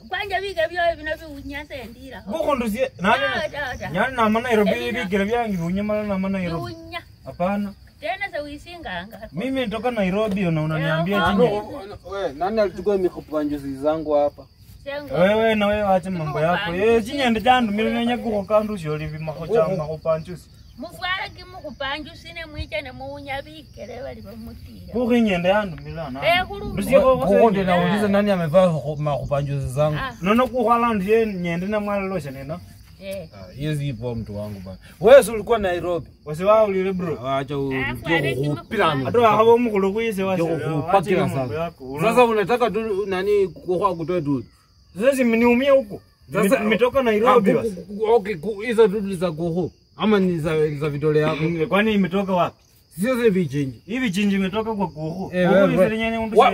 kwanja biga byo bino biunyase ndira. Bukundusie nani? Nyani na mana Nairobi bikira byangi bunyamala na mana Nairobi. Hapana. Tena za uisinganga. Mimi nitoka Nairobi na unaniambia chini. Wewe nani alichukua mikupanjuzi zangu hapa? Wewe na wewe acha mambo yako. Chinyende chandu mimi nyakuko kandu sholi bimakocha makupanjuzi. Mufara kimukupanju sine mwicha ne muunya bikere bali bamutira. Kukinyende yandu milana. Kukonde nauliza nani amevaa makupanjuzi zangu. Nono kuhala ndiye nyende na mwala losha neno. Hizi ipo mtu wangu bana. Wewe ulikuwa Nairobi. Wase wao ulile bro. Acha upira. Ado habo mukulu kuise wase. Pakira sana. Sasa unataka tu nani kuoa kutoa tu. Sasa mniumia huko. Sasa nimetoka Nairobi basi. Okay, hizo tu za kuoa. Ama ni za vidole yako. Kwani imetoka wapi? Sio zile vichinji. Hivi vichinji imetoka kwa kuoa.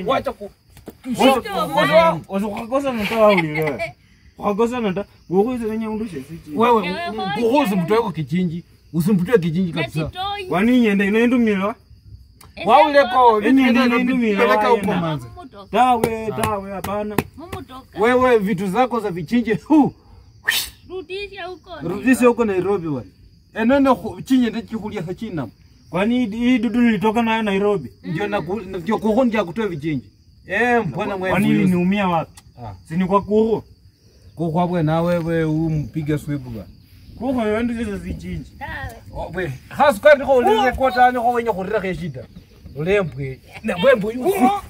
Wacha Wacha mtoa ulile. Wagosa nanda, gogo izenye undushe siki. Wewe gogo usimtoe kwa kijinji, usimtoe kijinji kabisa. Kwani nyende inaendumilwa? Wauleko inaendumilwa huko manzi. Tawe hapana. Wewe vitu zako za vichinje rudisha huko Nairobi bwana. Enene chinje ndikulia hachina. Kwani hii dudu nilitoka nayo Nairobi. Ndio kuhonja kutoa vichinje. Mbona mwewe. Kwani niumia wapi? Si ni kwa kuhu. Kuhu hapo na wewe umpiga swipe bwana. Kuhu wewe ndizo zichinji. Wewe hasukari ko uleze kota ni ko wenye kurira keshida. Ulembwe. Na wembo yuko.